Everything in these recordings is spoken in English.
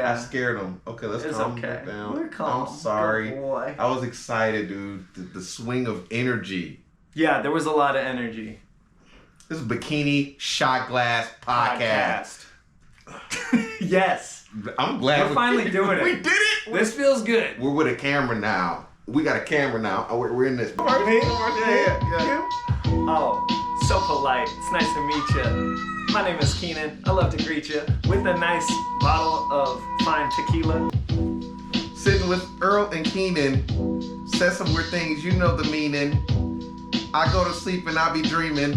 Yeah. I scared him. Okay, let's calm okay. down. We're calm. I'm sorry. Good boy. I was excited, dude. The swing of energy. Yeah, there was a lot of energy. This is Bikini Shotglass Podcast. Yes. I'm glad we're finally doing it. We did it. This feels good. We're with a camera now. We got a camera now. We're in this. Me? Yeah. Oh, so polite. It's nice to meet you. My name is Keenan. I love to greet you with a nice bottle of fine tequila. Sitting with Earl and Keenan. Said some weird things. You know the meaning. I go to sleep and I be dreaming.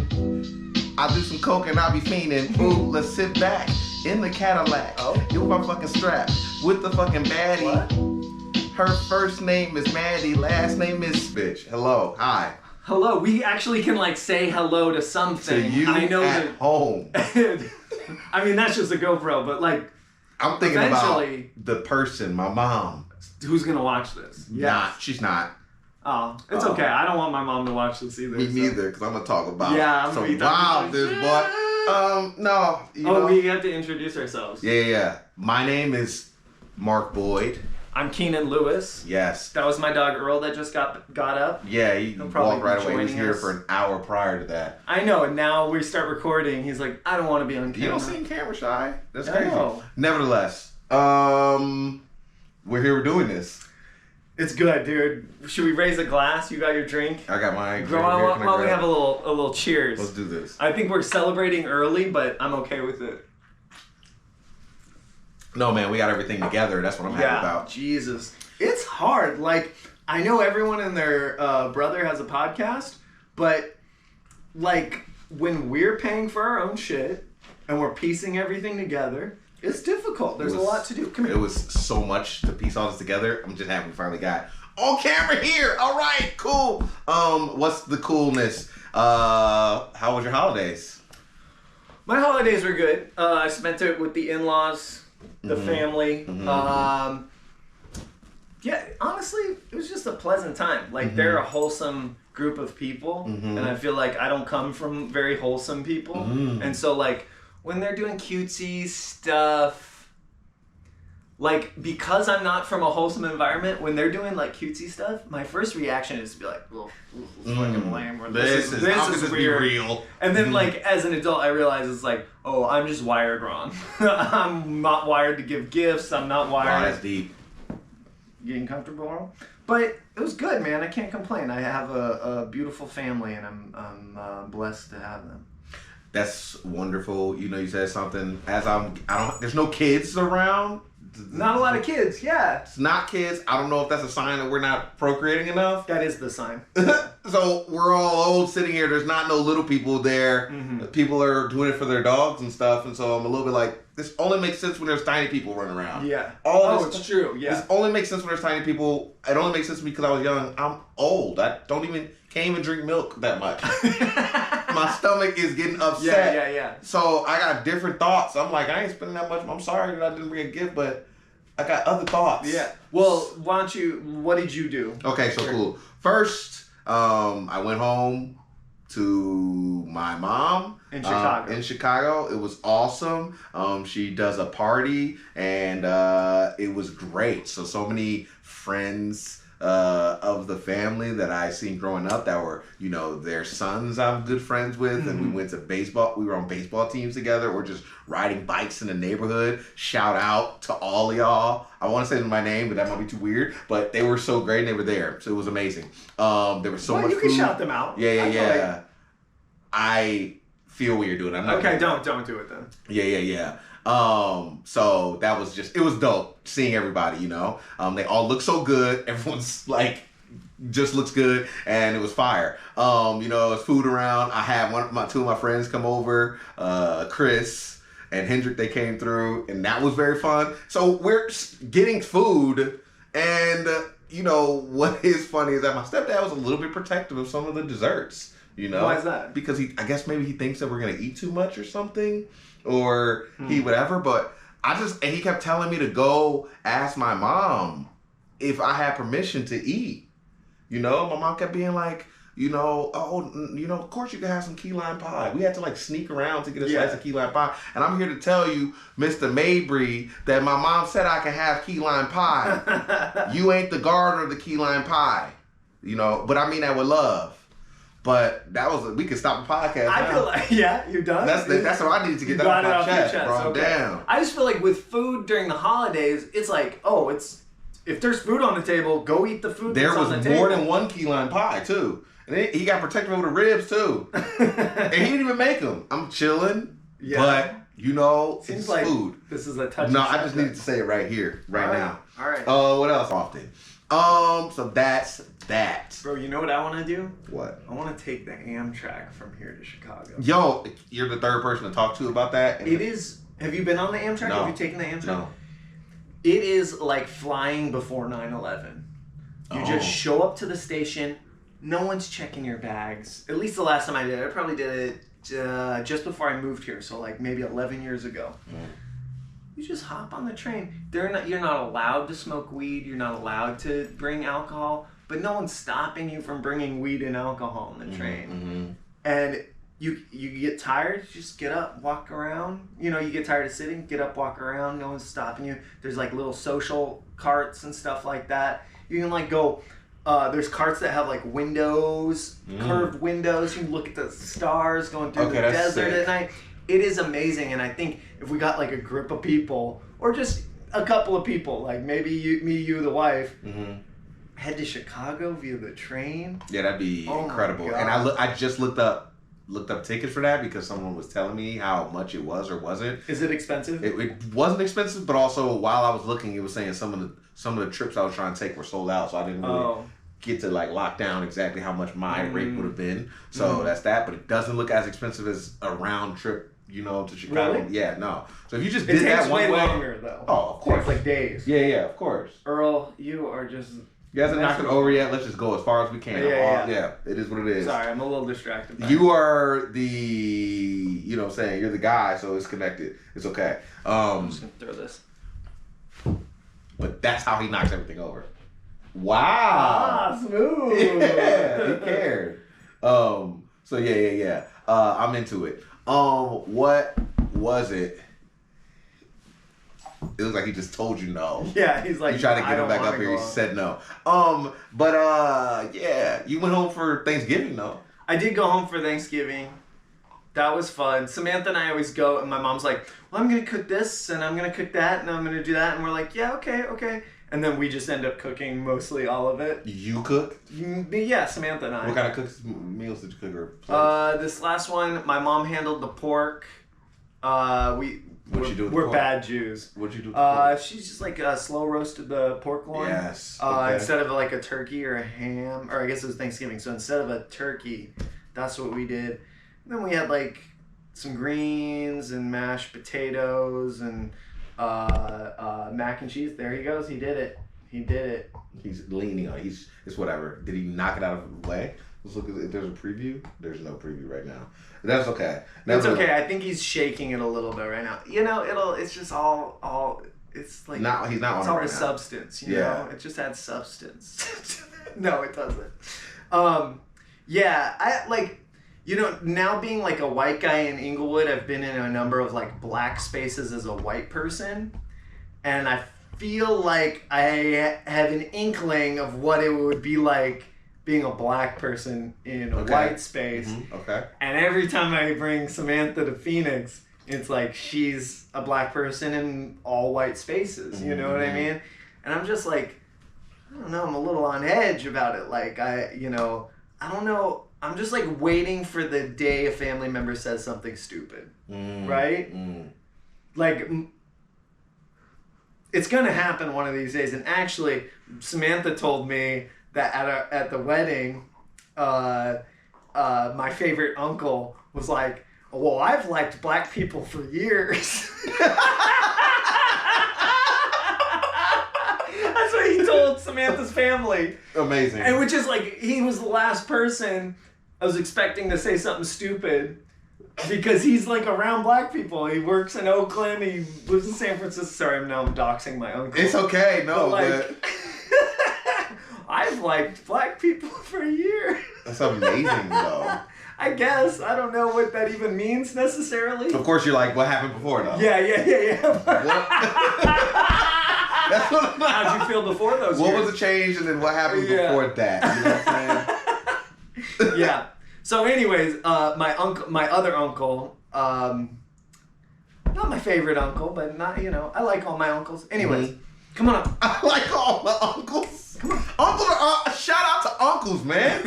I do some coke and I be fiending. Ooh, let's sit back in the Cadillac. Oh. You my fucking strap with the fucking baddie. What? Her first name is Maddie, last name is bitch. Hello, hi. Hello. We actually can like say hello to something. To you I know at home. I mean, that's just a GoPro, but like, I'm thinking eventually, about the person, my mom. Who's gonna watch this? Nah, she's not. Oh, it's okay. I don't want my mom to watch this either. Me neither, because I'm gonna talk about I'm some gonna be wild this boy. No. You know, we have to introduce ourselves. Yeah. My name is Mark Boyd. I'm Keenan Lewis. Yes. That was my dog Earl that just got up. Yeah, he He'll probably walked right be away. He was joining here us. for an hour prior to that. I know, and now we start recording. He's like, I don't want to be on camera. You don't seem camera shy. That's I crazy. know. Nevertheless, we're here doing this. It's good, dude. Should we raise a glass? You got your drink? I got my drink here. Why Can I don't we grab have a little cheers? Let's do this. I think we're celebrating early, but I'm okay with it. No, man, we got everything together. That's what I'm happy about. Jesus. It's hard. Like, I know everyone and their brother has a podcast, but like when we're paying for our own shit and we're piecing everything together, it's difficult. There's a lot to do. Come here. It was so much to piece all this together. I'm just happy we finally got on camera here. All right, cool. What's the coolness? How was your holidays? My holidays were good. I spent it with the in-laws, the family. Yeah, honestly, it was just a pleasant time. Like, they're a wholesome group of people, and I feel like I don't come from very wholesome people. And so, like, when they're doing cutesy stuff, like, because I'm not from a wholesome environment, when they're doing, like, cutesy stuff, my first reaction is to be like, oh, this is fucking lame, or this is weird. Real. And then, like, as an adult, I realize it's like, oh, I'm just wired wrong. I'm not wired to give gifts. I'm not wired. Wow, that's deep. Getting comfortable, but it was good, man. I can't complain. I have a beautiful family, and I'm blessed to have them. That's wonderful. You know, you said something. There's no kids around. Not a lot of kids. Yeah, It's not kids. I don't know if that's a sign that we're not procreating enough. that is the sign. So we're all old sitting here. There's not no little people there. People are doing it for their dogs and stuff. And so I'm a little bit like, this only makes sense when there's tiny people running around. Yeah. It's true. Yeah. This only makes sense when there's tiny people. It only makes sense to me because I was young. I'm old. I can't even drink milk that much. My stomach is getting upset. Yeah. So I got different thoughts. I'm like, I ain't spending that much. I'm sorry that I didn't bring a gift, but I got other thoughts. Yeah. Well, what did you do? Okay, so cool. First, I went home to my mom In Chicago. In Chicago, it was awesome. She does a party, and it was great. So many friends of the family that I seen growing up that were, you know, their sons I'm good friends with, and we went to baseball. We were on baseball teams together, or just riding bikes in the neighborhood. Shout out to all of y'all. I want to say my name, but that might be too weird. But they were so great, and they were there, so it was amazing. There was so much you food. can shout them out. Yeah. I feel what you're doing. I'm not Okay, don't do it then. Yeah. So that was it was dope seeing everybody, you know. They all look so good. Everyone's like, just looks good, and it was fire. You know, there's food around. I had two of my friends come over, Chris and Hendrick. They came through, and that was very fun. So we're getting food, and you know what is funny is that my stepdad was a little bit protective of some of the desserts. You know, why is that? Because I guess maybe he thinks that we're gonna eat too much or something, or he whatever. But and he kept telling me to go ask my mom if I had permission to eat. You know, my mom kept being like, of course you can have some key lime pie. We had to like sneak around to get a slice of key lime pie. And I'm here to tell you, Mr. Mabry, that my mom said I can have key lime pie. You ain't the gardener of the key lime pie. But I mean that with love. But we could stop the podcast I now. feel like, you're done? That's what I needed to get that off my chest, bro. Okay. Damn. I just feel like with food during the holidays, it's like, if there's food on the table, go eat the food There that's was on the table. more than one key lime pie, too. And he got protected over the ribs, too. And he didn't even make them. I'm chilling, but, Seems it's like food. This is a touchy No, I just needed to say it right here, now. All right. What else often? So that's that. Bro, you know what I want to do? What? I want to take the Amtrak from here to Chicago. Yo, you're the third person to talk to about that. It is. Have you been on the Amtrak? No. Have you taken the Amtrak? No. It is like flying before 9/11. You just show up to the station. No one's checking your bags. At least the last time I did it. I probably did it just before I moved here. So like maybe 11 years ago. You just hop on the train. You're not allowed to smoke weed. You're not allowed to bring alcohol. But no one's stopping you from bringing weed and alcohol on the train. Mm-hmm. And you get tired, just get up, walk around. You get tired of sitting, get up, walk around. No one's stopping you. There's like little social carts and stuff like that. You can like go. There's carts that have like windows, curved windows. You can look at the stars going through the desert at night. It is amazing, and I think if we got like a group of people, or just a couple of people, like maybe you, the wife, head to Chicago via the train. Yeah, that'd be incredible. And I just looked up tickets for that because someone was telling me how much it was or wasn't. Is it expensive? It wasn't expensive, but also while I was looking, it was saying some of the trips I was trying to take were sold out, so I didn't really get to like lock down exactly how much my rate would have been. So that's that, but it doesn't look as expensive as a round trip. To Chicago. Really? Yeah, no. So if you just did that one way, it takes way longer though. Oh, of course. It's like days. Yeah, of course. Earl, you are just. You hasn't knocked it over yet. Let's just go as far as we can. Yeah. It is what it is. Sorry, I'm a little distracted. You are the, you're the guy, so it's connected. It's okay. I'm just gonna throw this. But that's how he knocks everything over. Wow. Smooth. Yeah, he cared. So yeah. I'm into it. What was it? It was like he just told you no. Yeah, he's like, you tried to get him back up here. He said no. Yeah, you went home for Thanksgiving, though. I did go home for Thanksgiving. That was fun. Samantha and I always go, and my mom's like, well, I'm gonna cook this, and I'm gonna cook that, and I'm gonna do that, and we're like, yeah, okay. And then we just end up cooking mostly all of it. You cook? Yeah, Samantha and I. What kind of meals did you cook? Or this last one, my mom handled the pork. What'd you do with the pork? We're bad Jews. What'd you do with the pork? She's just like slow roasted the pork loin. Yes. Okay. Instead of like a turkey or a ham, or I guess it was Thanksgiving. So instead of a turkey, that's what we did. And then we had like some greens and mashed potatoes and mac and cheese. There he goes. He did it. He's leaning on it. It's whatever. Did he knock it out of the way? Let's look if there's a preview. There's no preview right now. That's okay. That's okay. I think he's shaking it a little bit right now. It's just all. It's like he's not. It's on all it right the now. substance. You know, it just adds substance. No, it doesn't. Yeah, I like. Now being like a white guy in Inglewood, I've been in a number of like black spaces as a white person, and I feel like I have an inkling of what it would be like being a black person in a white space. Mm-hmm. Okay. And every time I bring Samantha to Phoenix, it's like she's a black person in all white spaces. You know what I mean? And I'm just like, I don't know. I'm a little on edge about it. Like I don't know. I'm just like waiting for the day a family member says something stupid, right? Like, it's gonna happen one of these days. And actually, Samantha told me that at the wedding, my favorite uncle was like, "Well, I've liked black people for years." That's what he told Samantha's family. Amazing. And which is like, he was the last person I was expecting to say something stupid because he's like around black people. He works in Oakland. He lives in San Francisco. Sorry, I'm doxing my uncle. It's okay. No, but I've liked black people for years. That's amazing, though. I guess. I don't know what that even means necessarily. Of course, you're like, what happened before, though? Yeah. That's what I'm How'd you feel before those What years? was the change, and then what happened before that? You know what I'm saying? Yeah. So anyways, my other uncle, not my favorite uncle, but not, I like all my uncles. Anyways, come on up. I like all my uncles. Come on. Shout out to uncles, man.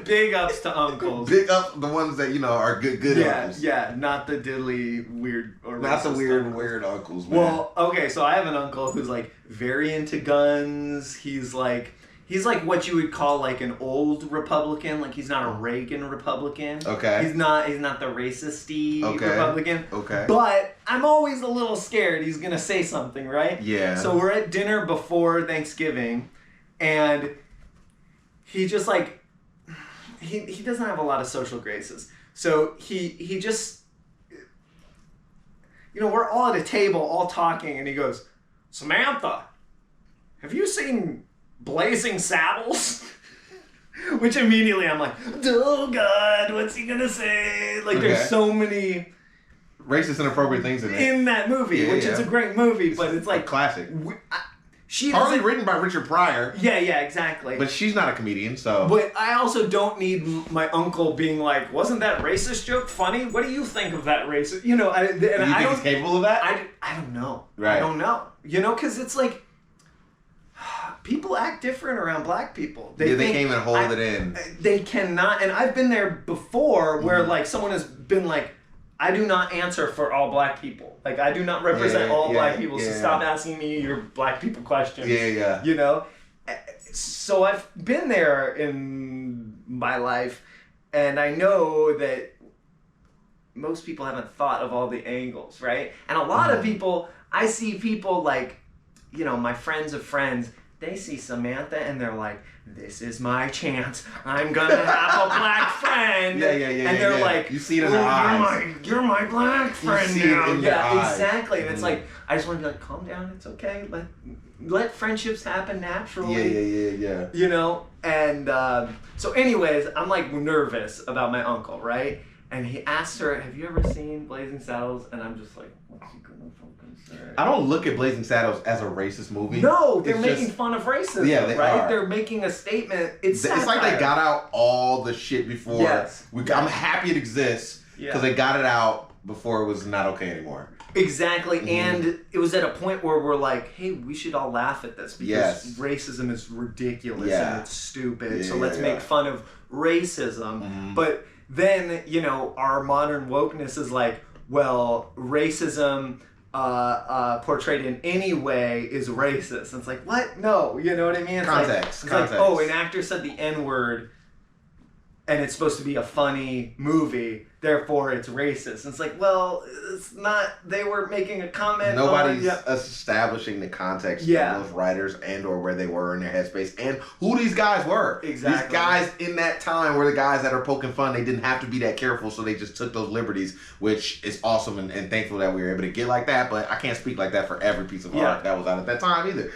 Big ups to uncles. Big up the ones that, are good uncles. Yeah, not the diddly weird or not the weird uncles, man. Well, okay, so I have an uncle who's like very into guns. He's like what you would call like an old Republican. Like he's not a Reagan Republican. Okay. He's not the racist-y Republican. Okay. But I'm always a little scared he's gonna say something, right? Yeah. So we're at dinner before Thanksgiving, and he just like he doesn't have a lot of social graces. So he just we're all at a table all talking, and he goes, "Samantha, have you seen Blazing Saddles?" Which immediately I'm like, oh God, what's he gonna say? Like there's so many racist inappropriate things in that movie, which is a great movie, but it's like classic. Hardly written by Richard Pryor. Yeah, exactly. But she's not a comedian, so. But I also don't need my uncle being like, wasn't that racist joke funny? What do you think of that racist? Do you think he's capable of that? I don't know. Right. I don't know. Because it's like, people act different around black people. They can't even hold it in. They cannot. And I've been there before where like someone has been like, I do not answer for all black people. Like I do not represent all black people. So stop asking me your black people questions. Yeah. So I've been there in my life, and I know that most people haven't thought of all the angles, right? And a lot of people, I see people like, my friends of friends, they see Samantha and they're like, this is my chance. I'm gonna have a black friend. And they're like, you see it in their eyes. You're my black friend you see now. It in their eyes. Exactly. And it's like, I just want to be like, calm down. It's okay. Let friendships happen naturally. Yeah. And so anyways, I'm like nervous about my uncle, right? And he asked her, have you ever seen Blazing Saddles? And I'm just like, what's he gonna fucking say? I don't look at Blazing Saddles as a racist movie. No, they're making fun of racism, they right? are. They're making a statement. It's like they got out all the shit before. Yes. I'm happy it exists because they got it out before it was not okay anymore. Exactly, and it was at a point where we're like, hey, we should all laugh at this because racism is ridiculous and it's stupid, so let's make fun of racism. But then, our modern wokeness is like, well, racism portrayed in any way is racist. And it's like, what? No, you know what I mean? It's context. Like, oh, an actor said the N-word and it's supposed to be a funny movie, therefore it's racist. And it's like, well, it's not, they were making a comment. Nobody's establishing the context of those writers and or where they were in their headspace and who these guys were. Exactly. These guys in that time were the guys that are poking fun. They didn't have to be that careful, so they just took those liberties, which is awesome and thankful that we were able to get like that, but I can't speak like that for every piece of art that was out at that time either.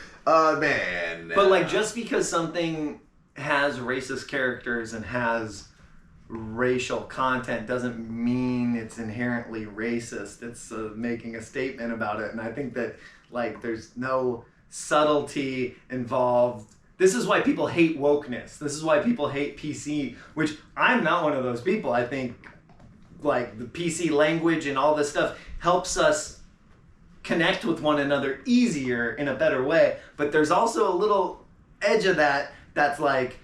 Man. But like, just because something has racist characters and has racial content doesn't mean it's inherently racist. It's making a statement about it, and I think that like there's no subtlety involved. This is why people hate wokeness. This is why people hate PC, which I'm not one of those people. I think like the PC language and all this stuff helps us connect with one another easier in a better way, but there's also a little edge of that that's like,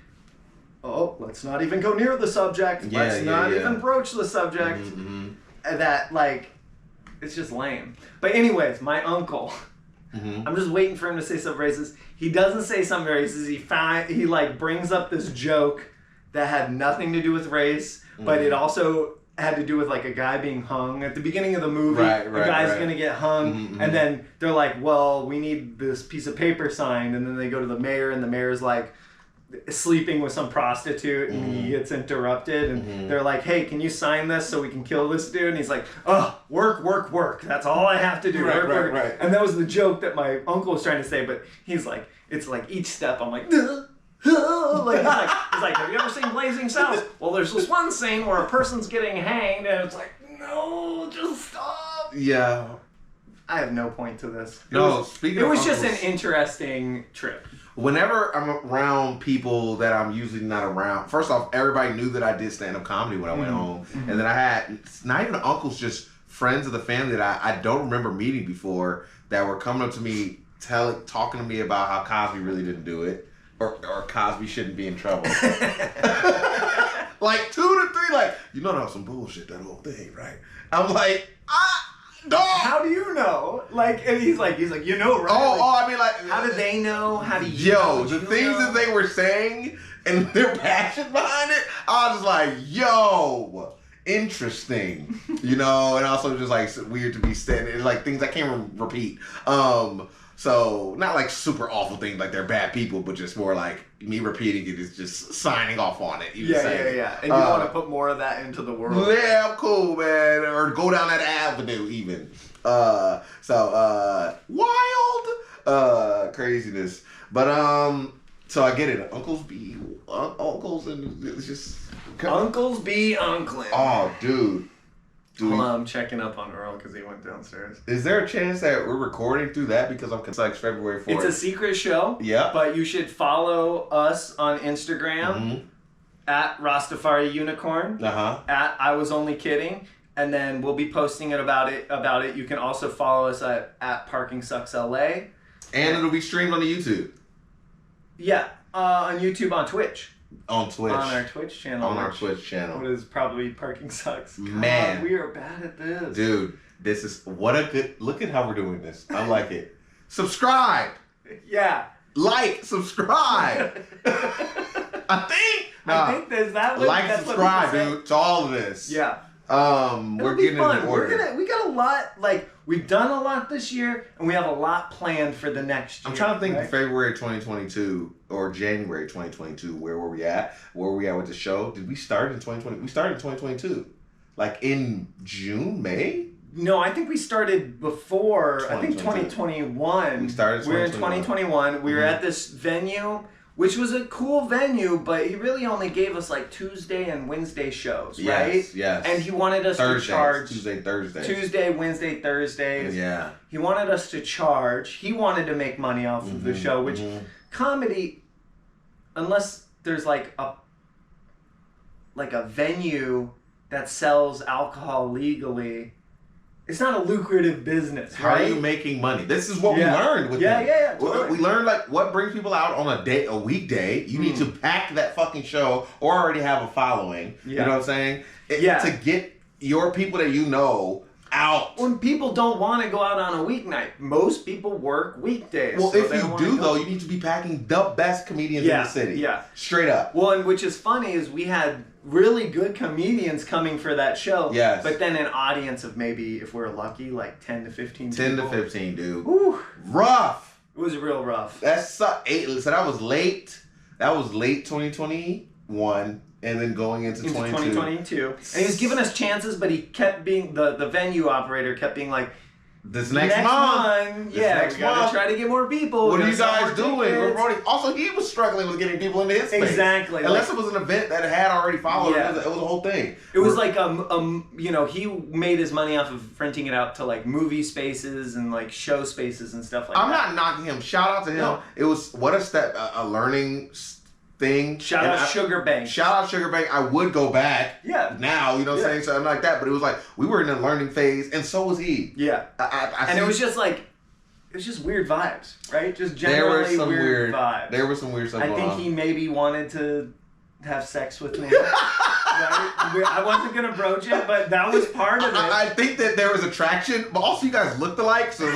oh, let's not even go near the subject. Let's not even broach the subject. That, like, it's just lame. But anyways, my uncle, I'm just waiting for him to say something racist. He doesn't say something racist. He like, brings up this joke that had nothing to do with race, but it also had to do with, like, a guy being hung. At the beginning of the movie, the guy's going to get hung, and then they're like, well, we need this piece of paper signed, and then they go to the mayor, and the mayor's like, sleeping with some prostitute and he gets interrupted and they're like, hey, can you sign this so we can kill this dude? And he's like, oh, work, that's all I have to do. Work. And that was the joke that my uncle was trying to say, but he's like, it's like each step I'm like, duh. like he's like, have you ever seen Blazing Saddles? Well, there's this one scene where a person's getting hanged, and it's like, no, just stop. Yeah. I have no point to this. It was just an interesting trip. Whenever I'm around people that I'm usually not around, first off, everybody knew that I did stand-up comedy when I went home. And then I had, not even uncles, just friends of the family that I don't remember meeting before that were coming up to me, talking to me about how Cosby really didn't do it. Or Cosby shouldn't be in trouble. Like 2 to 3, like, you know that was some bullshit, that whole thing, right? I'm like, dog. How do you know? Like, and he's like, you know, right? I mean, like, how do they know? How do you know? The things that they were saying and their passion behind it, I was just like, yo, interesting, and also just like weird to be standing, like things I can't repeat. So not like super awful things, like they're bad people, but just more like me repeating it is just signing off on it. Yeah. And you want to put more of that into the world. Yeah, I'm cool, man. Or go down that avenue even. Wild craziness. But so I get it. Uncles, and it's just Uncles be uncling. Oh, dude. Hold on, I'm checking up on Earl because he went downstairs. Is there a chance that we're recording through that because I'm like February 4th? It's a secret show. Yeah. But you should follow us on Instagram at Rastafari Unicorn. At I Was Only Kidding. And then we'll be posting about it. You can also follow us at Parking Sucks LA. And it'll be streamed on the YouTube. Yeah. On YouTube, on Twitch. On Twitch. On our Twitch channel. What is probably Parking Sucks. God, man. We are bad at this. Dude, this is what a good look at how we're doing this. I like it. Subscribe. Yeah. Like, subscribe. I think there's that. Like, subscribe, dude, to all of this. Yeah. We're getting in order. We got a lot, we've done a lot this year, and we have a lot planned for the next year. I'm trying to think February 2022 or January 2022, where were we at? Where were we at with the show? Did we start in 2020? We started in 2022. Like in June, May? No, I think we started before, I think 2021. We started 2021. We were in 2021. We were at this venue, which was a cool venue, but he really only gave us like Tuesday and Wednesday shows, right? Yes. And he wanted us to charge Tuesday, Wednesday, Thursdays. Yeah. He wanted us to charge. He wanted to make money off of the show, which comedy, unless there's like a venue that sells alcohol legally, it's not a lucrative business, right? How are you making money? This is what we learned with him. Yeah, totally. We learned like what brings people out on a weekday. You need to pack that fucking show or already have a following. You know what I'm saying? To get your people that you know out. When people don't want to go out on a weeknight, most people work weekdays. Well, if you do though, you need to be packing the best comedians in the city. Yeah, straight up. Well, and which is funny is we had really good comedians coming for that show. Yes. But then an audience of maybe, if we're lucky, like 10 to 15 10 people. to 15, dude. Whew. Rough. It was real rough. So that was late. That was late 2021. And then going into 2022. And he was giving us chances, but he kept being, the venue operator kept being like, This next month. We gotta try to get more people. What are you guys doing? Also, he was struggling with getting people into his space. Exactly. Unless it was an event that had already followed. It was a whole thing. It was like, he made his money off of renting it out to like movie spaces and like show spaces and stuff like that. I'm not knocking him. Shout out to him. No. It was, what a step, a learning thing. Shout out Sugar Bank. I would go back now, you know what I'm saying? Something like that. But it was like, we were in a learning phase, and so was he. Yeah. It was just like, it was just weird vibes, right? Just generally weird vibes. There were some weird stuff I think he maybe wanted to have sex with me. Right? I wasn't going to broach it, but that was part of it. I think that there was attraction, but also you guys looked alike, so...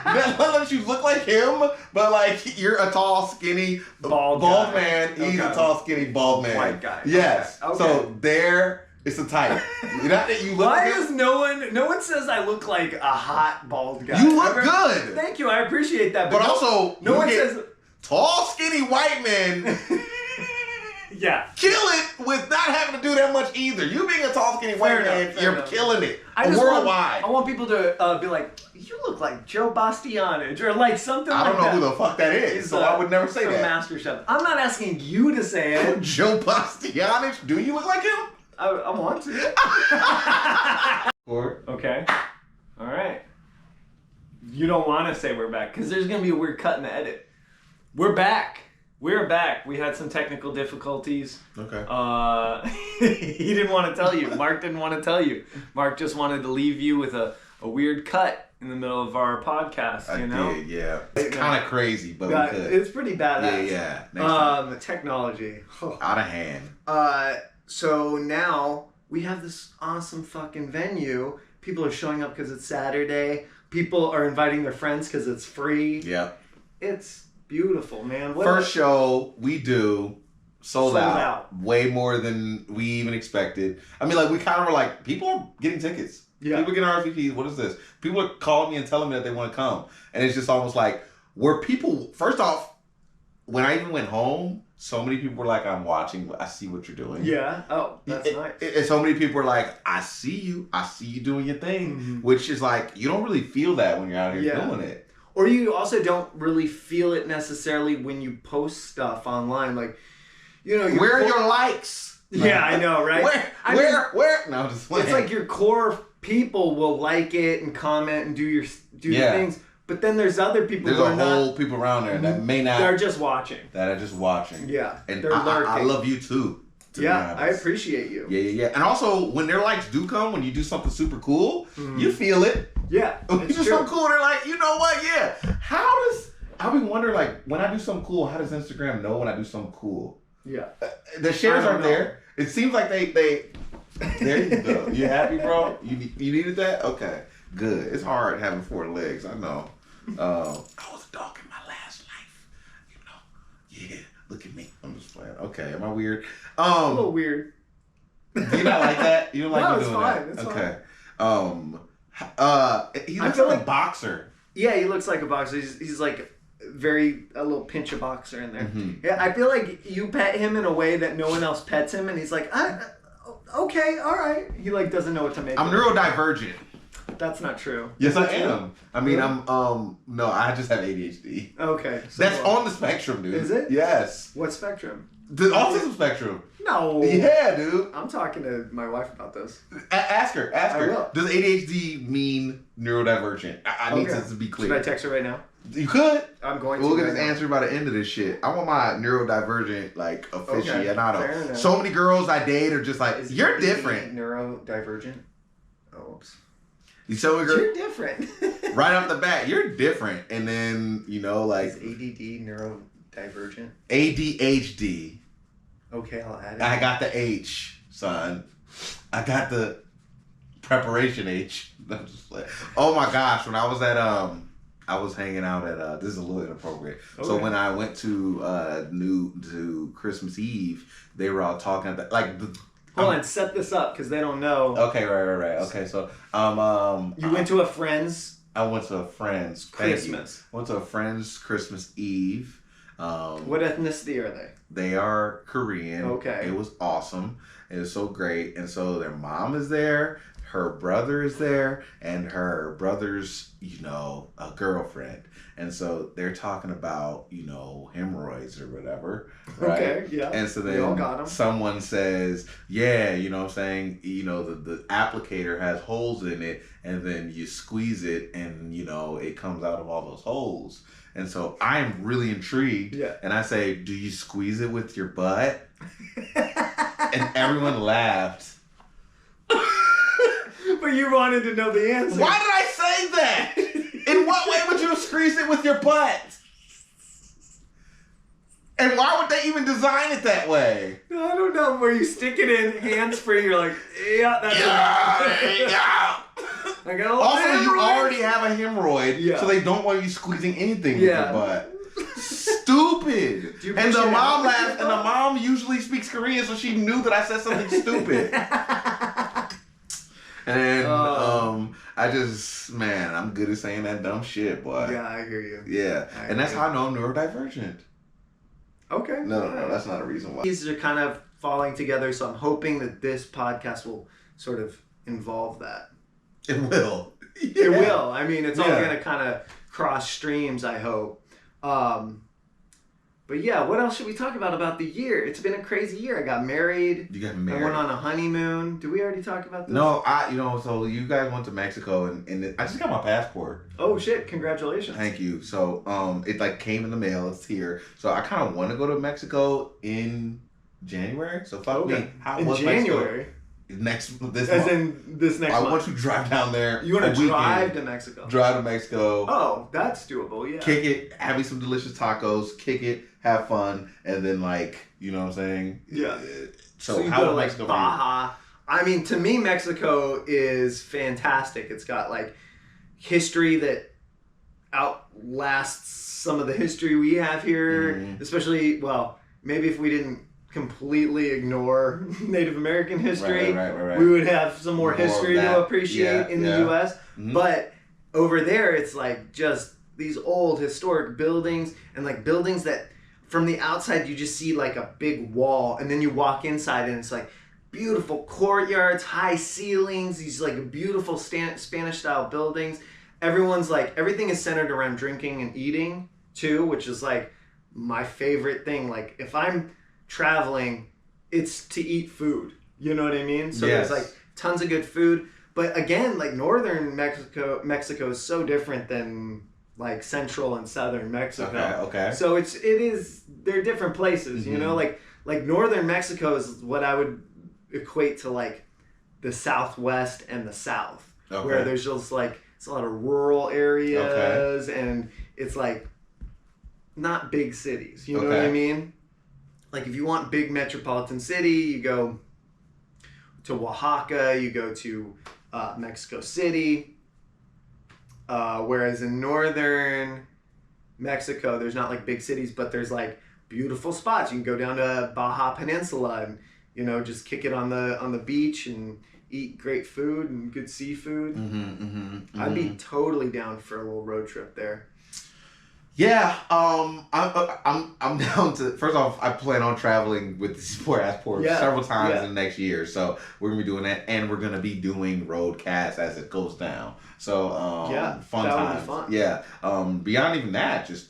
Not you look like him, but like you're a tall, skinny, bald man. He's a tall, skinny, bald man. White guy. Yes. Okay. So there, it's a type. Not that you look. Why is no one says I look like a hot bald guy? You look good. Thank you. I appreciate that. But also, no one says tall, skinny white men. Yeah. Kill it with not having to do that much either. You being a tall, skinny white man, you're killing it. Worldwide. I want people to be like, you look like Joe Bastianich, or like something like that. I don't know who the fuck that is, so I would never say that. MasterChef. I'm not asking you to say it. Joe Bastianich? Do you look like him? I want to. Okay. All right. You don't want to say we're back, because there's going to be a weird cut in the edit. We're back. We're back. We had some technical difficulties. Okay. He didn't want to tell you. Mark didn't want to tell you. Mark just wanted to leave you with a weird cut in the middle of our podcast, you know? I did, yeah. It's kind of crazy, but we could. It's pretty badass. Yeah, yeah. Technology. Out of hand. So now we have this awesome fucking venue. People are showing up because it's Saturday. People are inviting their friends because it's free. Yeah. It's beautiful, man. First show we do sold out way more than we even expected. I mean, like, we kind of were like, people are getting tickets. Yeah. People are getting RSVPs. What is this? People are calling me and telling me that they want to come. And it's just almost like, were people, first off, when I even went home, so many people were like, I'm watching, I see what you're doing. Yeah. Oh, that's nice. And so many people were like, I see you doing your thing, which is like, you don't really feel that when you're out here doing it. Or you also don't really feel it necessarily when you post stuff online. Like, you know, where are your likes? Yeah, I know, right? Where? No, just it's like your core people will like it and comment and do your things. But then there's other people. There's a whole people around there that may not. They're just watching. That are just watching. Yeah, and they're lurking. I love you too. Yeah, I appreciate you. Yeah. And also, when their likes do come, when you do something super cool, you feel it. Yeah, when you do something cool, they're like, you know what? Yeah. I be wondering, like, when I do something cool, how does Instagram know when I do something cool? Yeah. The shares aren't there. It seems like they. There you go. You happy, bro? You needed that? Okay. Good. It's hard having 4 legs. I know. I was a dog in my last life. You know. Yeah. Look at me. I'm just playing. Okay. Am I weird? A little weird. Do you not like that? You don't like me doing that? It's okay. Fine. He looks like a boxer. Yeah, he looks like a boxer. He's like a little pinch of boxer in there. Yeah, I feel like you pet him in a way that no one else pets him, and he's like, okay, all right. He like doesn't know what to make. I'm neurodivergent. That's not true. Yes, I am. I mean, no, I just have ADHD. Okay. So that's on the spectrum, dude. Is it? Yes. What spectrum? The autism spectrum. No. Yeah, dude. I'm talking to my wife about this. Ask her. I will. Does ADHD mean neurodivergent? I need to be clear. Should I text her right now? You could. I'm going to. We'll get this answer by the end of this shit. I want my neurodivergent, like, aficionado. Okay, so many girls I date are just like, you're different. Neurodivergent? Oh, oops. You're different. Right off the bat, you're different. And then, you know, like... Is ADD neurodivergent? ADHD. Okay, I'll add it. I got the H, son. I got the preparation H. Oh my gosh, when I was at... I was hanging out at... this is a little inappropriate. Okay. So when I went to Christmas Eve, they were all talking about... Like... Hold on, set this up because they don't know. Okay, right. Okay, so you went to a friend's. I went to a friend's Christmas. Went to a friend's Christmas Eve. What ethnicity are they? They are Korean. Okay. It was awesome. It was so great, and so their mom is there, her brother is there, and her brother's, a girlfriend. And so they're talking about, hemorrhoids or whatever, right? Okay, yeah. And so then someone says, yeah, what I'm saying, the applicator has holes in it, and then you squeeze it, and, it comes out of all those holes. And so I'm really intrigued, and I say, do you squeeze it with your butt? And everyone laughed. But you wanted to know the answer. Why did I say that? In what way would you squeeze it with your butt? And why would they even design it that way? I don't know. Where you stick it in hands-free, you're like, yeah, that's it. Also, you already have a hemorrhoid, so they don't want you squeezing anything with your butt. Stupid. And the mom laughed, and the mom usually speaks Korean, so she knew that I said something stupid. And I'm good at saying that dumb shit, boy. Yeah, I hear you. Yeah, and that's how I know I'm neurodivergent. Okay. No, that's not a reason why. These are kind of falling together, so I'm hoping that this podcast will sort of involve that. It will. Yeah. It will. I mean, it's all going to kind of cross streams, I hope. But yeah, what else should we talk about the year? It's been a crazy year. I got married. You got married. I went on a honeymoon. Did we already talk about this? No, so you guys went to Mexico and I just got my passport. Oh shit, congratulations. Thank you. So, it like came in the mail. It's here. So I kind of want to go to Mexico in January. So fuck me. How was January? This next month. I want to drive down there. You want to drive to Mexico? Drive to Mexico. Oh, that's doable, yeah. Kick it, have me some delicious tacos, kick it, have fun, and then you know what I'm saying? Yeah. So you how go to Mexico Baja. I mean, to me, Mexico is fantastic. It's got history that outlasts some of the history we have here, especially, maybe if we didn't completely ignore Native American history, right. we would have some more history to appreciate in the U.S. Mm-hmm. But over there, it's just these old historic buildings and buildings that from the outside you just see a big wall, and then you walk inside and it's beautiful courtyards, high ceilings, these beautiful Spanish style buildings. Everyone's everything is centered around drinking and eating too, which is my favorite thing. If I'm traveling, it's to eat food. You know what I mean? So there's tons of good food. But again, northern Mexico is so different than central and southern Mexico. Okay. So they're different places, you know? Like northern Mexico is what I would equate to the Southwest and the South. Okay. Where there's just it's a lot of rural areas and it's not big cities. You know what I mean? If you want big metropolitan city, you go to Oaxaca, you go to Mexico City. Whereas in northern Mexico, there's not big cities, but there's beautiful spots. You can go down to Baja Peninsula and just kick it on the beach and eat great food and good seafood. I'd be totally down for a little road trip there. Yeah, I'm down to. First off, I plan on traveling with the Sport Passport several times in the next year, so we're gonna be doing that, and we're gonna be doing roadcasts as it goes down. So fun times. Fun. Yeah. Beyond even that, just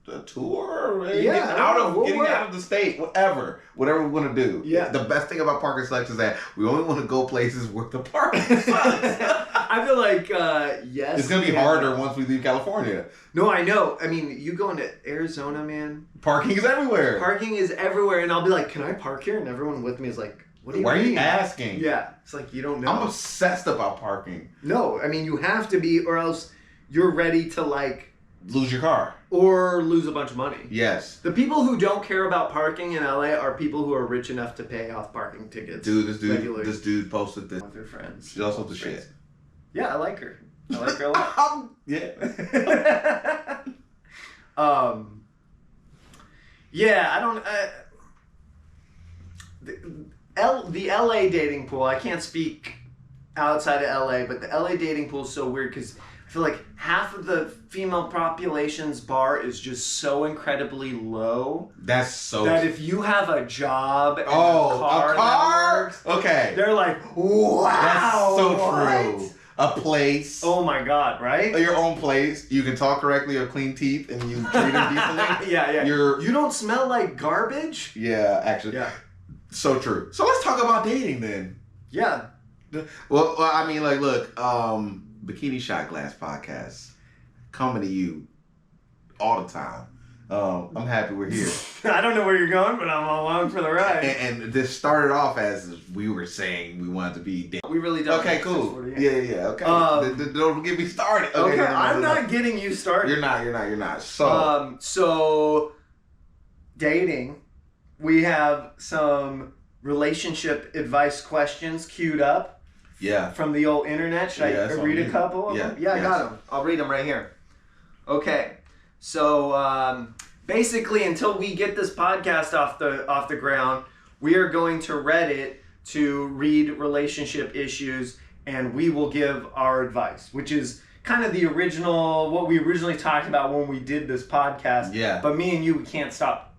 a tour, getting out of the state, whatever we want to do. Yeah. The best thing about Parker Select is that we only want to go places where the parking sucks. I feel yes. It's gonna be harder once we leave California. No, I know. I mean, you go into Arizona, man. Parking is everywhere. Parking is everywhere, and I'll be like, "Can I park here?" And everyone with me is like, "What do you mean? Why are you asking?" Yeah, it's you don't know. I'm obsessed about parking. No, I mean you have to be, or else you're ready to lose your car or lose a bunch of money. Yes. The people who don't care about parking in LA are people who are rich enough to pay off parking tickets. This dude posted this with her friends. She's also the shit. Yeah, I like her. I like her a lot. Yeah. Yeah, I don't. The LA dating pool. I can't speak outside of LA, but the LA dating pool is so weird because I feel like half of the female population's bar is just so incredibly low. That's so. That if you have a job and a car that works, okay, they're like, wow, that's so what? True. A place. Oh my God, right? Your own place. You can talk correctly or clean teeth and you treat them decently. Yeah. You don't smell like garbage? Yeah, actually. Yeah. So true. So let's talk about dating then. Yeah. Well, I mean, look, Bikini Shotglass podcast coming to you all the time. I'm happy we're here. I don't know where you're going, but I'm along for the ride. And this started off as we were saying we wanted to be. We really don't. Okay, cool. Yeah. Okay. Don't get me started. Okay, I'm not getting you started. You're not. So dating. We have some relationship advice questions queued up. Yeah. From the old internet. Should I read a couple of them? Yeah, I got them. I'll read them right here. Okay. So basically, until we get this podcast off the ground, we are going to Reddit to read relationship issues, and we will give our advice, which is kind of what we originally talked about when we did this podcast. Yeah. But me and you, we can't stop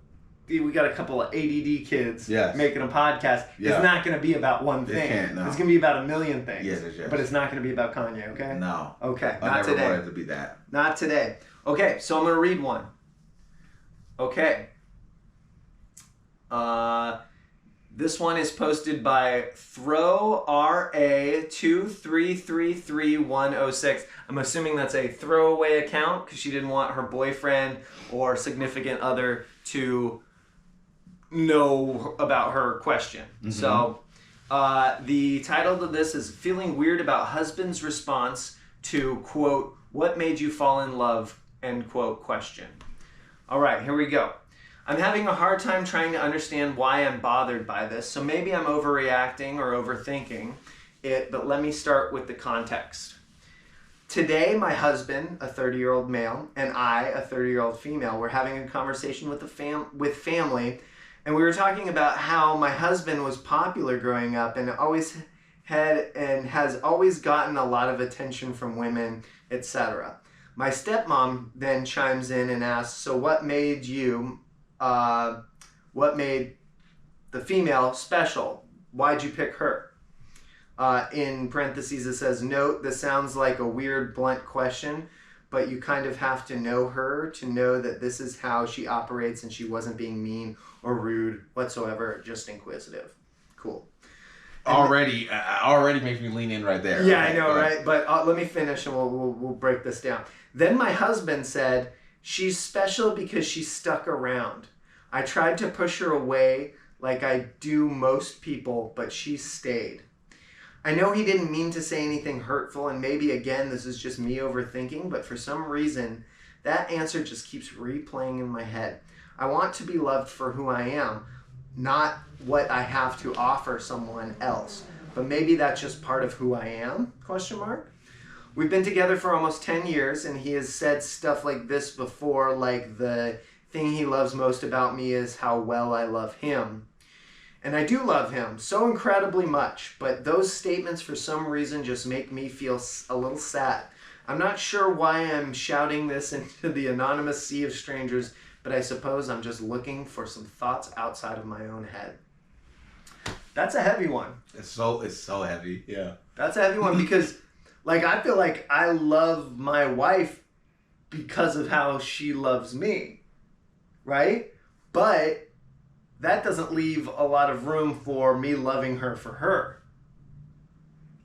we got a couple of ADD kids yes. making a podcast. Yeah. It's not going to be about one thing. Can't, no. It's going to be about a million things. Yes. But it's not going to be about Kanye, okay? No. Okay, I not never today. wanted it to be that. Not today. Okay, so I'm going to read one. Okay. This one is posted by ThrowRA2333106. I'm assuming that's a throwaway account because she didn't want her boyfriend or significant other to know about her question. Mm-hmm. So the title of this is Feeling Weird About Husband's Response to, quote, what made you fall in love, end quote, question. All right, here we go. I'm having a hard time trying to understand why I'm bothered by this, so maybe I'm overreacting or overthinking it, but let me start with the context. Today, my husband, a 30-year-old male, and I, a 30-year-old female, were having a conversation with family, and we were talking about how my husband was popular growing up and has always gotten a lot of attention from women, etc. My stepmom then chimes in and asks, so what made the female special? Why'd you pick her? In parentheses, it says, note, this sounds like a weird, blunt question, but you kind of have to know her to know that this is how she operates and she wasn't being mean or rude whatsoever, just inquisitive. Cool. And already makes me lean in right there. Yeah, I know, right? But let me finish and we'll break this down. Then my husband said, she's special because she stuck around. I tried to push her away like I do most people, but she stayed. I know he didn't mean to say anything hurtful, and maybe, again, this is just me overthinking, but for some reason, that answer just keeps replaying in my head. I want to be loved for who I am, not what I have to offer someone else. But maybe that's just part of who I am, ? We've been together for almost 10 years, and he has said stuff like this before, like the thing he loves most about me is how well I love him. And I do love him so incredibly much, but those statements for some reason just make me feel a little sad. I'm not sure why I'm shouting this into the anonymous sea of strangers, but I suppose I'm just looking for some thoughts outside of my own head. That's a heavy one. It's so heavy. Yeah. That's a heavy one because I feel like I love my wife because of how she loves me, right? But that doesn't leave a lot of room for me loving her for her.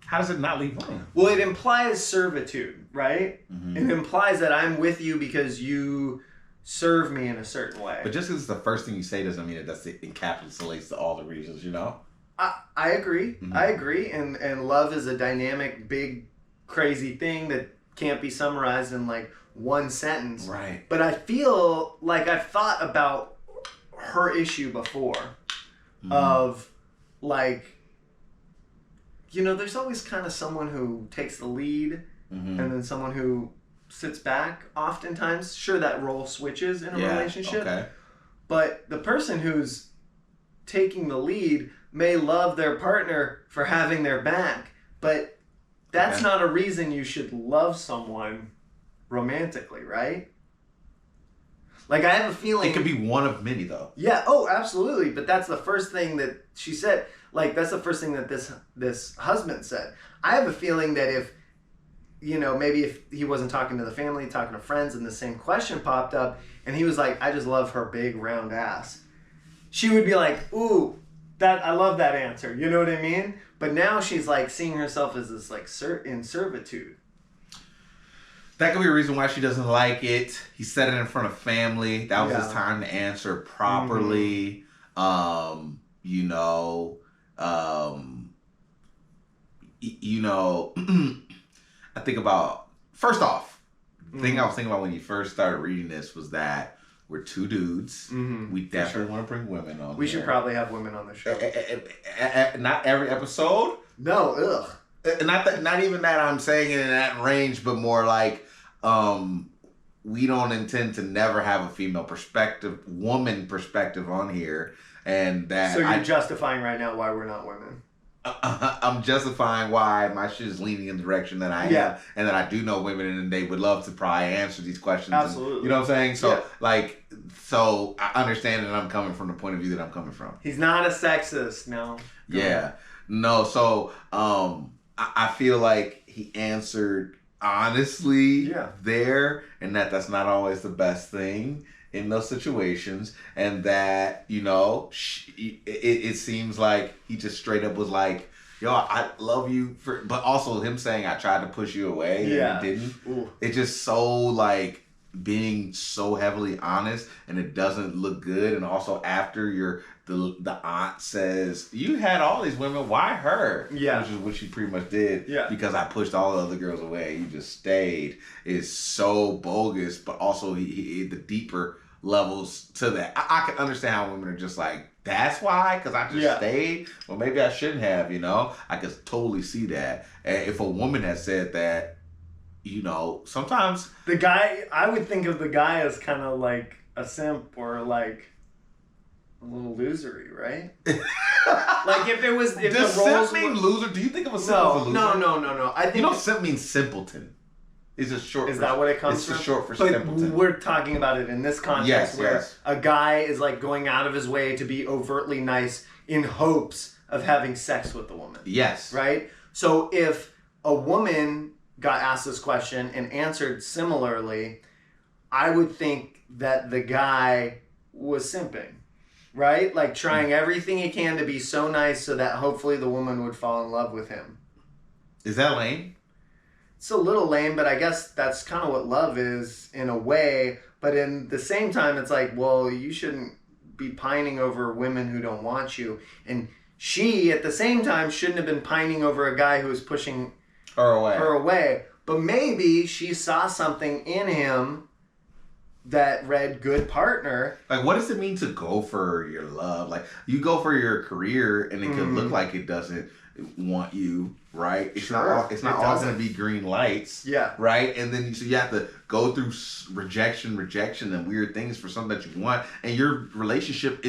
How does it not leave room? Well, it implies servitude, right? Mm-hmm. It implies that I'm with you because you serve me in a certain way. But just because it's the first thing you say doesn't mean that encapsulates all the reasons, you know? I agree. Mm-hmm. I agree. And love is a dynamic, big, crazy thing that can't be summarized in one sentence. Right. But I feel like I've thought about her issue before of there's always kind of someone who takes the lead and then someone who sits back oftentimes. Sure, that role switches in a relationship. Okay. But the person who's taking the lead may love their partner for having their back, but that's not a reason you should love someone romantically, right? I have a feeling... It could be one of many, though. Yeah, oh, absolutely. But that's the first thing that she said. That's the first thing that this husband said. I have a feeling that if he wasn't talking to the family, talking to friends, and the same question popped up, and he was like, I just love her big, round ass. She would be like, ooh, I love that answer. You know what I mean? But now she's seeing herself as this in servitude. That could be a reason why she doesn't like it. He said it in front of family. That was his time to answer properly. I think about, first off, the thing I was thinking about when you first started reading this was that we're two dudes. We definitely want to bring women on. We should probably have women on the show. Not every episode. No, ugh. Not even that I'm saying it in that range, but more we don't intend to never have a woman perspective on here, and that. So you're justifying right now why we're not women. I'm justifying why my shit is leaning in the direction that I am, and that I do know women, and they would love to probably answer these questions. Absolutely. And, you know what I'm saying? So So I understand that I'm coming from the point of view that I'm coming from. He's not a sexist, no. Yeah. No, so I feel like he answered honestly there, and that's not always the best thing in those situations, and that, you know, it seems like he just straight up was like, yo, I love you for, but also him saying I tried to push you away and it didn't. Ooh. It's just so like being so heavily honest, and it doesn't look good. And also after the aunt says, you had all these women, why her? Yeah. Which is what she pretty much did. Yeah. Because I pushed all the other girls away. You just stayed. Is so bogus, but also he the deeper levels to that. I can understand how women are just like, that's why, because I just stayed. Well, maybe I shouldn't have, you know? I could totally see that. And if a woman had said that, you know, sometimes the guy, I would think of the guy as kind of like a simp or like a little losery, right? Like if it was, if does the roles simp mean loser? Do you think of a simp as a loser? No. I think, you know, simp means simpleton. Is it short? Is that what it comes from? It's short for but simpleton. We're talking about it in this context where a guy is like going out of his way to be overtly nice in hopes of having sex with the woman. Yes. Right? So if a woman got asked this question and answered similarly, I would think that the guy was simping, right? Like trying everything he can to be so nice so that hopefully the woman would fall in love with him. Is that lame? It's a little lame, but I guess that's kind of what love is in a way. But in the same time, it's like, well, you shouldn't be pining over women who don't want you. And she, at the same time, shouldn't have been pining over a guy who was pushing her away. But maybe she saw something in him that read good partner. Like, what does it mean to go for your love? Like, you go for your career and it could look like it doesn't want you, right? It's not all going to be green lights. Yeah. Right? And then so you have to go through rejection and weird things for something that you want. And your relationship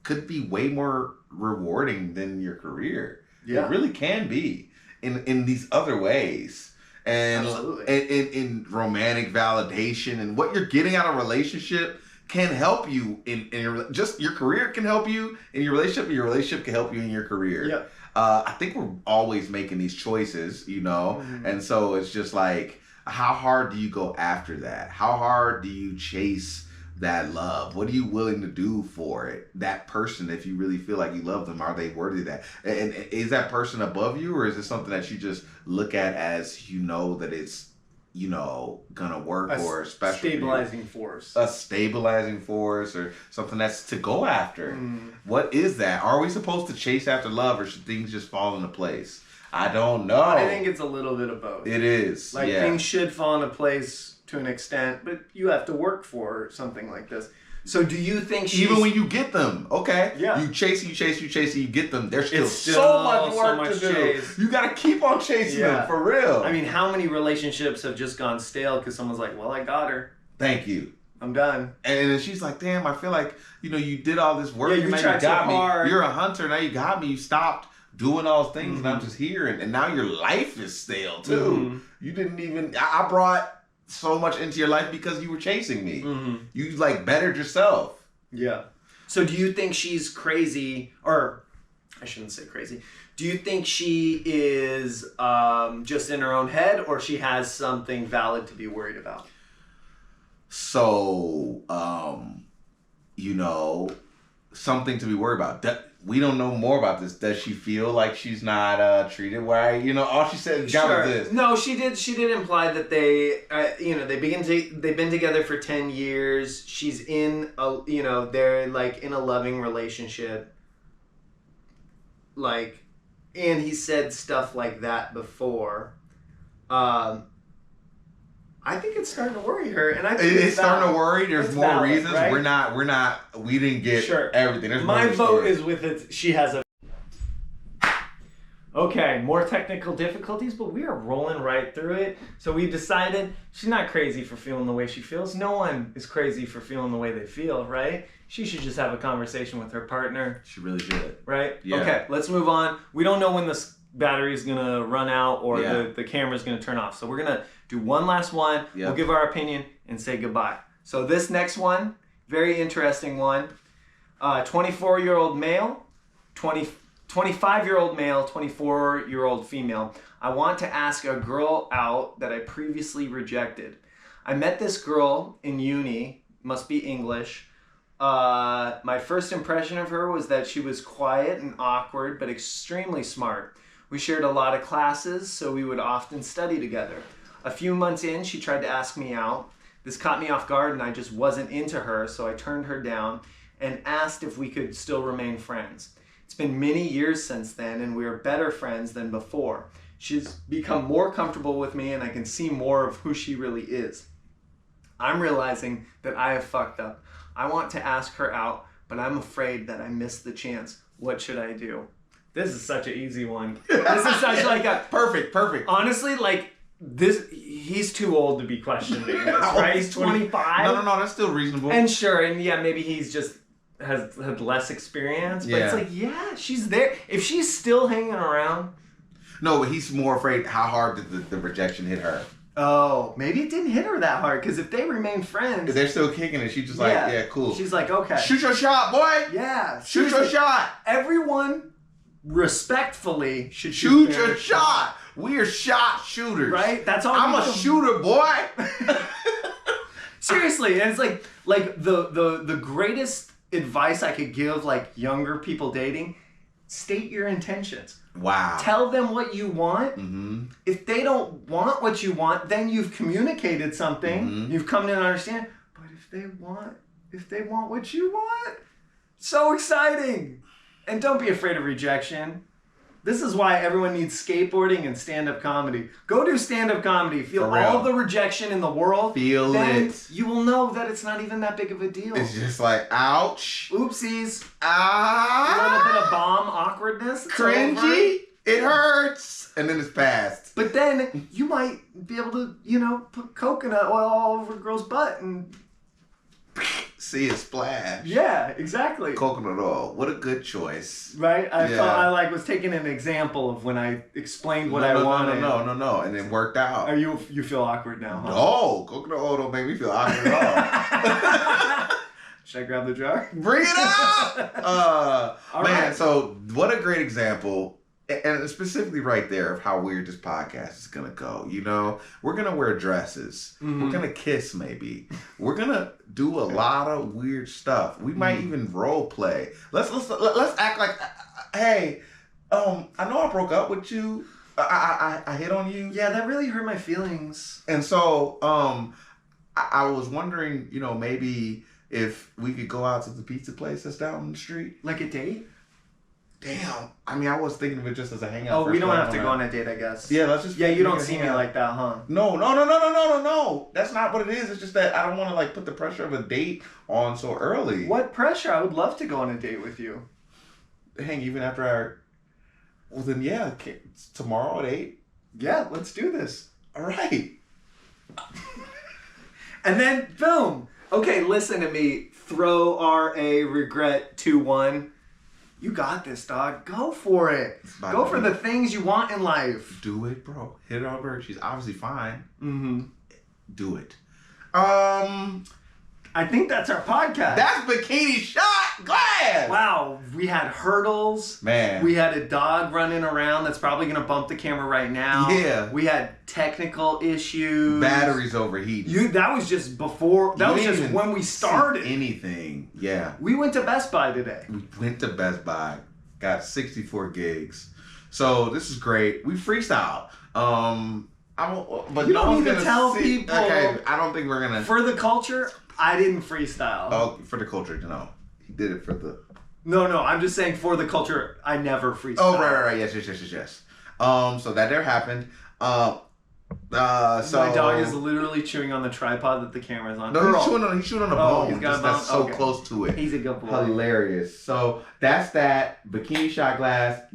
could be way more rewarding than your career. Yeah. It really can be in these other ways. And in romantic validation, and what you're getting out of a relationship can help you in your career can help you in your relationship, and your relationship can help you in your career. Yeah. I think we're always making these choices, you know, and so it's just like, how hard do you go after that? How hard do you chase that love? What are you willing to do for it? That person, if you really feel like you love them, are they worthy of that? And is that person above you, or is it something that you just look at as, you know, that it's, you know, gonna work, or a stabilizing force? A stabilizing force, or something that's to go after. What is that? Are we supposed to chase after love, or should things just fall into place? I don't know. I think it's a little bit of both. It is. Like, things should fall into place to an extent, but you have to work for something like this. So do you think she's... Even when you get them, okay? Yeah. You chase, you get them. There's still so much work to do. Chase. You got to keep on chasing them, for real. I mean, how many relationships have just gone stale because someone's like, well, I got her. Thank you. I'm done. And then she's like, damn, I feel like, you know, you did all this work. Yeah, you tried so hard. You're a hunter, now you got me. You stopped doing all those things, and I'm just here. And now your life is stale, too. You didn't even... I brought so much into your life because you were chasing me. You like bettered yourself. Yeah. So do you think she's crazy, or I shouldn't say crazy. Do you think she is just in her own head, or she has something valid to be worried about? So, you know, something to be worried about. We don't know more about this. Does she feel like she's not treated right? You know, all she said is this. No, she did imply that they, you know, they've been together for 10 years. She's in a, you know, they're like in a loving relationship. Like, and he said stuff like that before. I think it's starting to worry her, and I think it's starting to worry. There's more valid reasons. Right? We didn't get everything. There's my vote is with it. She has a... Okay, more technical difficulties, but we are rolling right through it. So we decided she's not crazy for feeling the way she feels. No one is crazy for feeling the way they feel, right? She should just have a conversation with her partner. She really should. Right? Yeah. Okay, let's move on. We don't know when this battery is going to run out or the camera's going to turn off. So we're going to do one last one. Yep. We'll give our opinion and say goodbye. So this next one, Very interesting one. 24-year-old male, 25-year-old male, 24-year-old female. I want to ask a girl out that I previously rejected. I met this girl in uni, must be English. My first impression of her was that she was quiet and awkward, but extremely smart. We shared a lot of classes, so we would often study together. A few months in, she tried to ask me out. This caught me off guard and I just wasn't into her, so I turned her down and asked if we could still remain friends. It's been many years since then and we are better friends than before. She's become more comfortable with me and I can see more of who she really is. I'm realizing that I have fucked up. I want to ask her out, but I'm afraid that I missed the chance. What should I do? This is such an easy one. This is such like a... Perfect. Honestly, like, he's too old to be questioning this, right? He's 25. No, that's still reasonable. And sure, and yeah, maybe he's just has had less experience, but it's like, yeah, she's there. If she's still hanging around. No, but he's more afraid how hard did the rejection hit her. Oh, maybe it didn't hit her that hard, because if they remain friends. If they're still kicking it, she's just like, yeah, cool. She's like, okay. Shoot your shot, boy. Yeah. Shoot your shot. Everyone respectfly should shoot your shot. We're shot shooters. Right? That's all. I'm a shooter, boy. Seriously, and it's like the greatest advice I could give like younger people dating, state your intentions. Wow. Tell them what you want. Mm-hmm. If they don't want what you want, then you've communicated something. Mm-hmm. You've come to understand. But if they want what you want, so exciting. And don't be afraid of rejection. This is why everyone needs skateboarding and stand-up comedy. Go do stand-up comedy. Feel all the rejection in the world. Feel then it. You will know that it's not even that big of a deal. It's just like, ouch. Oopsies. Ah. A little bit of bomb awkwardness. Cringy. It hurts. And then it's past. But then you might be able to, put coconut oil all over a girl's butt and... See it splash. Yeah, exactly. Coconut oil. What a good choice. Right? I thought I was taking an example of when I explained what I wanted. No. And it worked out. Are you feel awkward now, huh? No. Coconut oil don't make me feel awkward at all. Should I grab the jar? Bring it out! All man, right. So what a great example. And specifically right there of how weird this podcast is going to go. We're going to wear dresses. Mm-hmm. We're going to kiss maybe. We're going to do a lot of weird stuff. We might even role play. Let's act like, hey, I know I broke up with you. I hit on you. Yeah, that really hurt my feelings. And so I was wondering, maybe if we could go out to the pizza place that's down the street. Like a date? Damn. I mean, I was thinking of it just as a hangout. Oh, we don't have to go on a date, I guess. Yeah, let's just... Yeah, you don't see me like that, huh? No. That's not what it is. It's just that I don't want to, put the pressure of a date on so early. What pressure? I would love to go on a date with you. Hang, even after our... Well, then, yeah. Tomorrow at 8? Yeah, let's do this. All right. And then, boom. Okay, listen to me. Throw R.A. regret 2-1. You got this, dog. Go for it. Go for the things you want in life. Do it, bro. Hit it on her. She's obviously fine. Mm-hmm. Do it. I think that's our podcast. That's Bikini Shotglass. Wow. We had hurdles. Man. We had a dog running around that's probably going to bump the camera right now. Yeah. We had technical issues. Batteries overheating. That was just before. That was just when we started. Anything. Yeah. We went to Best Buy today. We went to Best Buy. Got 64 gigs. So this is great. We freestyle. But you don't need to tell people. Okay, I don't think we're gonna. For the culture, I didn't freestyle. Oh, for the culture, no. He did it for the. No. I'm just saying for the culture, I never freestyle. Oh, right. Yes. So that there happened. So my dog is literally chewing on the tripod that the camera's on. No, he's chewing on the bone. He's got a that's bone? so close to it. He's a good boy. Hilarious. So that's that. Bikini Shotglass,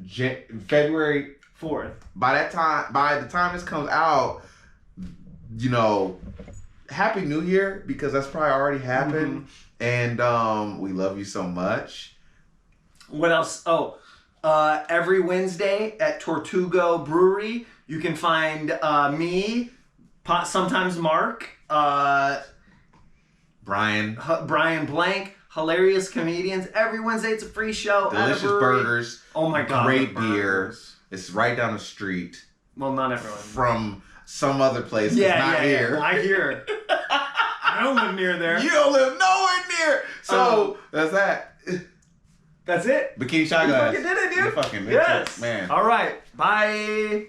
February 4th. By the time this comes out, Happy New Year, because that's probably already happened. Mm-hmm. And we love you so much. What else? Oh, every Wednesday at Tortugo Brewery, you can find me, sometimes Mark. Brian. Brian Blank. Hilarious comedians. Every Wednesday it's a free show. Delicious burgers. Oh my God. Great beer. It's right down the street. Well, not everyone. From some other place. Yeah, not here. Yeah. Not here. I don't live near there. You don't live nowhere near. So that's that. That's it. Bikini Shotglass. You fucking did it, dude. You fucking yes, man. All right. Bye. 90%.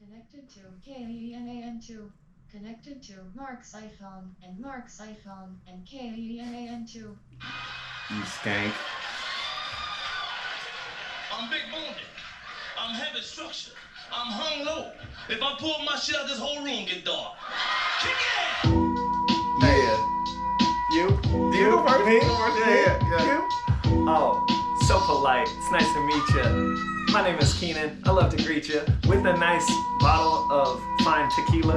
Connected to KENAN2. Connected to Mark's iPhone and Mark's iPhone and KENAN2. You skank. I'm big boned. I'm heavy structure. I'm hung low. If I pull my shit out, this whole room get dark. Kick it! Yeah. You? You go first. Me? Yeah. You? Oh, so polite. It's nice to meet you. My name is Keenan. I love to greet you with a nice bottle of fine tequila.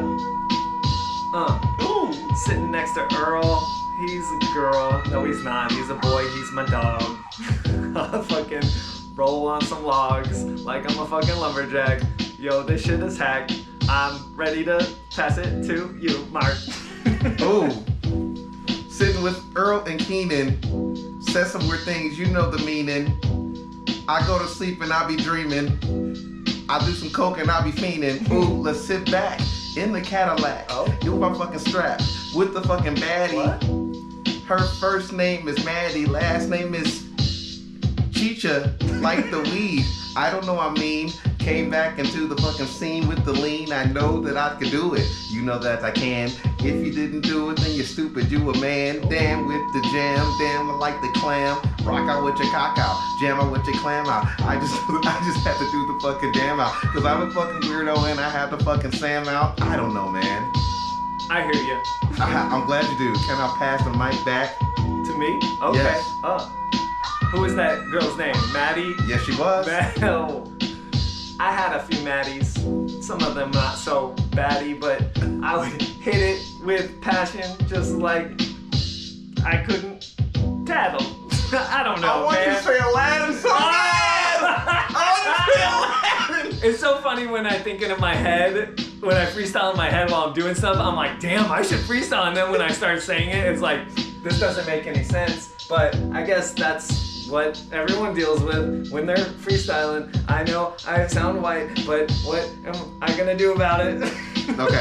Ooh. Sitting next to Earl. He's a girl. No, he's not. He's a boy. He's my dog. I fucking roll on some logs like I'm a fucking lumberjack. Yo, this shit is hacked. I'm ready to pass it to you, Mark. Ooh. Sitting with Earl and Keenan. Said some weird things, you know the meaning. I go to sleep and I be dreaming. I do some coke and I be fiending. Ooh, let's sit back in the Cadillac. Oh. You my fucking strap with the fucking baddie. What? Her first name is Maddie, last name is Chicha, like the weed. I don't know, I mean. Came back into the fucking scene with the lean. I know that I could do it. You know that I can. If you didn't do it, then you're stupid. You a man. Damn with the jam. Damn, I like the clam. Rock out with your cock out. Jam out with your clam out. I just had to do the fucking jam out. Cause I'm a fucking weirdo and I have to fucking Sam out. I don't know, man. I hear you. I'm glad you do. Can I pass the mic back? To me? Okay. Yes. Who was that girl's name? Maddie? Yes, she was. Oh. I had a few Maddies. Some of them not so baddie, but I would hit it with passion just like I couldn't tattle. I don't know, I want you to say Aladdin so bad! I want you to say Aladdin! It's so funny when I think it in my head, when I freestyle in my head while I'm doing stuff, I'm like, damn, I should freestyle. And then when I start saying it, it's like, this doesn't make any sense. But I guess that's what everyone deals with when they're freestyling. I know I sound white, but what am I gonna do about it? Okay.